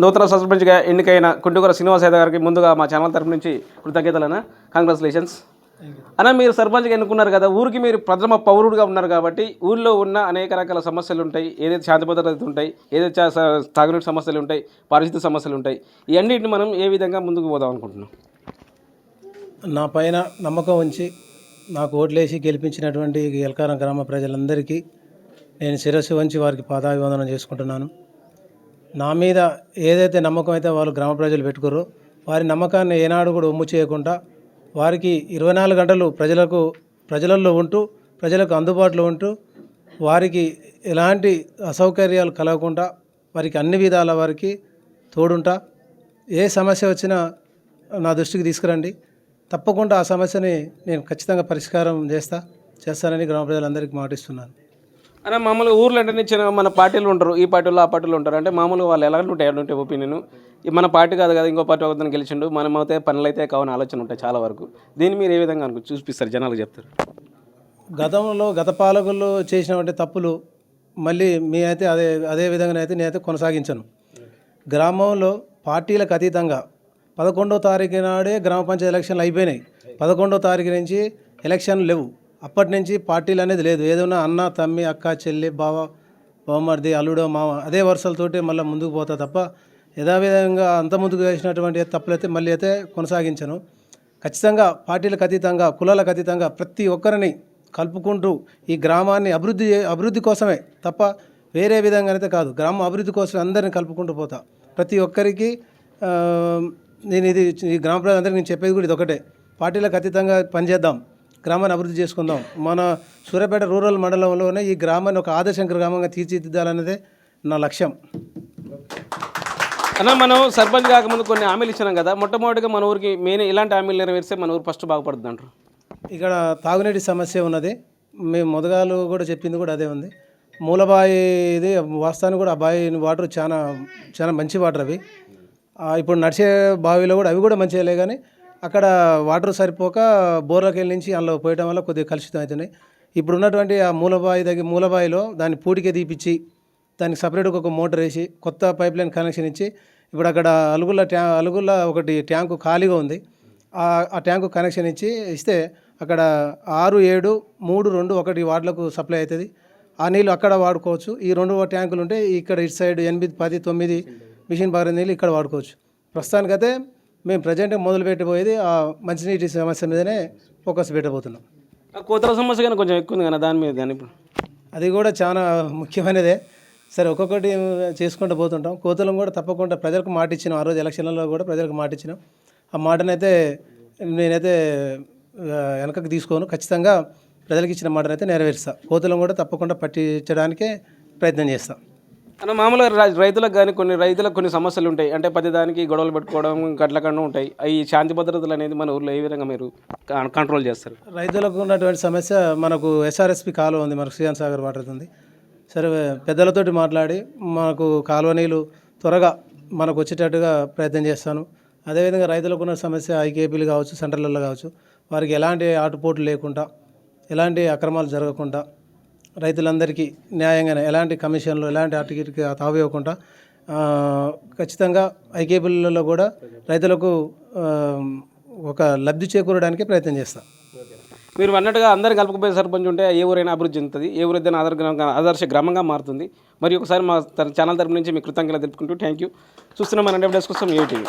నూతన సర్పంచ్గా ఎన్నికైన కుంటుకూర శ్రీనివాస్ యాదవ్ గారికి ముందుగా మా ఛానల్ తరపు నుంచి కృతజ్ఞతలన్నా. కంగ్రాచులేషన్స్ అన్న. మీరు సర్పంచ్గా ఎన్నుకున్నారు కదా, ఊరికి మీరు ప్రథమ పౌరుడుగా ఉన్నారు కాబట్టి ఊళ్ళో ఉన్న అనేక రకాల సమస్యలు ఉంటాయి. ఏదైతే శాంతి భద్రతలు ఉంటాయి, ఏదైతే తాగునీటి సమస్యలు ఉంటాయి, పారిశుద్ధ్య సమస్యలు ఉంటాయి. ఇవన్నిటిని మనం ఏ విధంగా ముందుకు పోదాం అనుకుంటున్నాం? నా పైన నమ్మకం ఉంచి నాకు ఓట్లేసి గెలిపించినటువంటి ఎల్కారం గ్రామ ప్రజలందరికీ నేను శిరస్సు వంచి వారికి పాదాభివందనం చేసుకుంటున్నాను. నా మీద ఏదైతే నమ్మకం అయితే వాళ్ళు గ్రామ ప్రజలు పెట్టుకోరో వారి నమ్మకాన్ని ఏనాడు కూడా ఒమ్ము చేయకుండా వారికి 24 గంటలు ప్రజలలో ఉంటూ ప్రజలకు అందుబాటులో ఉంటూ వారికి ఎలాంటి అసౌకర్యాలు కలగకుండా వారికి అన్ని విధాల వారికి తోడుంటా. ఏ సమస్య వచ్చినా నా దృష్టికి తీసుకురండి, తప్పకుండా ఆ సమస్యని నేను ఖచ్చితంగా పరిష్కారం చేస్తానని గ్రామ ప్రజలందరికీ మాటిస్తున్నాను. అన్న, మామూలుగా ఊర్లో అంటే చిన్న మన పార్టీలు ఉంటారు, ఈ పార్టీలో ఆ పార్టీలు ఉంటారు. అంటే మామూలుగా వాళ్ళు ఎలా ఉంటాయి ఒపీనియన్, మన పార్టీ కాదు కదా ఇంకో పార్టీ ఒకరిని గెలిచిండు, మనం అయితే పనులు అయితే కావని ఆలోచన ఉంటాయి చాలా వరకు. దీన్ని మీరు ఏ విధంగా చూపిస్తారు, జనాలకు చెప్తారు? గతంలో గత పాలకులు చేసినటువంటి తప్పులు మళ్ళీ మీ అయితే అదే విధంగా అయితే నేనైతే కొనసాగించను. గ్రామంలో పార్టీలకు అతీతంగా 11వ తారీఖు నాడే గ్రామ పంచాయతీ ఎలక్షన్లు అయిపోయినాయి. 11వ తారీఖు నుంచి ఎలక్షన్లు లేవు. అప్పటి నుంచి పార్టీలు అనేది లేదు. ఏదైనా అన్న తమ్మి అక్క చెల్లి బావ బావమర్ది అల్లుడో మామ అదే వరుసలతోటి మళ్ళీ ముందుకు పోతా తప్ప యథావిధంగా అంత ముందుకు వేసినటువంటి తప్పులైతే మళ్ళీ అయితే కొనసాగించను. ఖచ్చితంగా పార్టీలకు అతీతంగా కులాలకు అతీతంగా ప్రతి ఒక్కరిని కలుపుకుంటూ ఈ గ్రామాన్ని అభివృద్ధి కోసమే తప్ప వేరే విధంగా అయితే కాదు, గ్రామ అభివృద్ధి కోసం అందరిని కలుపుకుంటూ పోతా. ప్రతి ఒక్కరికి నేను ఈ గ్రామ ప్రజలందరికీ నేను చెప్పేది కూడా ఇది ఒకటే, పార్టీలకు అతీతంగా పనిచేద్దాం, గ్రామాన్ని అభివృద్ధి చేసుకుందాం. మన సూర్యాపేట రూరల్ మండలంలోనే ఈ గ్రామాన్ని ఒక ఆదర్శ గ్రామంగా తీర్చిదిద్దాలనేదే నా లక్ష్యం. అన్న, మనం సర్పంచ్ కాకముందు కొన్ని హామీలు ఇచ్చినాం కదా, మొట్టమొదటిగా మన ఊరికి మెయిన్ ఇలాంటి హామీలు నెరవేరిస్తే మన ఊరు ఫస్ట్ బాగుపడుతుంది అంటారు. ఇక్కడ తాగునీటి సమస్య ఉన్నది. మేము మొదగాలు కూడా చెప్పింది కూడా అదే ఉంది. మూలబాయి ఇది వాస్తవానికి కూడా ఆ బావి వాటర్ చాలా చాలా మంచి వాటర్ అవి. ఇప్పుడు నడిచే బావిలో కూడా అవి కూడా మంచిగా కానీ అక్కడ వాటర్ సరిపోక బోర్లకి వెళ్ళి నుంచి అందులో పోయడం వల్ల కొద్దిగా కలుషితం అవుతున్నాయి. ఇప్పుడు ఉన్నటువంటి ఆ మూలబాయిలో దాన్ని పూటికే తీపిచ్చి దానికి సపరేట్గా ఒక మోటార్ వేసి కొత్త పైప్ లైన్ కనెక్షన్ ఇచ్చి ఇప్పుడు అక్కడ అలుగుల ఒకటి ట్యాంకు ఖాళీగా ఉంది. ఆ ట్యాంకు కనెక్షన్ ఇస్తే అక్కడ 6, 7, 3, 2, 1 వార్డులకు సప్లై అవుతుంది. ఆ నీళ్ళు అక్కడ వాడుకోవచ్చు. ఈ 2 ట్యాంకులు ఉంటే ఇక్కడ ఇటు సైడ్ 8, 10, 9 మిషన్ బాగా నీళ్ళు ఇక్కడ వాడుకోవచ్చు. ప్రస్తుతానికైతే మేము ప్రజెంట్ మొదలుపెట్టిపోయేది ఆ మంచినీటి సమస్య మీదనే ఫోకస్ పెట్టబోతున్నాం. కోతల సమస్య కానీ కొంచెం ఎక్కువ ఉంది కదా దాని మీద, దాని ఇప్పుడు అది కూడా చాలా ముఖ్యమైనదే. సరే, ఒక్కొక్కటి చేసుకుంటూ పోతుంటాం. కోతలను కూడా తప్పకుండా ప్రజలకు మాట ఇచ్చినాం. ఆ రోజు ఎలక్షన్లలో కూడా ప్రజలకు మాట ఇచ్చినాం. ఆ మాటనైతే నేనైతే వెనకకు తీసుకోను. ఖచ్చితంగా ప్రజలకు ఇచ్చిన మాటనైతే నెరవేరుస్తా. కోతలను కూడా తప్పకుండా పట్టించడానికే ప్రయత్నం చేస్తాం. అన్న, మామూలుగా రైతులకు కానీ కొన్ని సమస్యలు ఉంటాయి. అంటే ప్రతిదానికి గొడవలు పెట్టుకోవడం గట్లకన్నా ఉంటాయి. ఈ శాంతి భద్రతలు అనేది మన ఊర్లో ఏ విధంగా మీరు కంట్రోల్ చేస్తారు? రైతులకు ఉన్నటువంటి సమస్య మనకు ఎస్ఆర్ఎస్పి కాలువ ఉంది, మనకు శ్రీకాంత్ సాగర్ వాటర్ ఉంది. సరే, పెద్దలతోటి మాట్లాడి మనకు కాలువ నీళ్ళు త్వరగా మనకు వచ్చేటట్టుగా ప్రయత్నం చేస్తాను. అదేవిధంగా రైతులకు ఉన్న సమస్య ఐకేపీలు కావచ్చు, సెంటర్లలో కావచ్చు, వారికి ఎలాంటి ఆటుపోట్లు లేకుండా, ఎలాంటి అక్రమాలు జరగకుండా, రైతులందరికీ న్యాయంగానే ఎలాంటి కమిషన్లు ఎలాంటి ఆర్టికి తావివ్వకుండా ఖచ్చితంగా ఐకేపీలలో కూడా రైతులకు ఒక లబ్ధి చేకూరడానికి ప్రయత్నం చేస్తాం. మీరు అన్నట్టుగా అందరు కలుపుకుపోయే సర్పంచ్ ఉంటే ఏ ఊరైనా అభివృద్ధి చెందుతుంది, ఏ ఊరైతే ఆదర్శ గ్రామంగా మారుతుంది. మరి ఒకసారి మా ఛానల్ తరపు నుంచి మీ కృతజ్ఞతలు తెలుపుకుంటూ థ్యాంక్ యూ. చూస్తున్నాం మన డెవలప్స్ కోసం ఏటీవీ.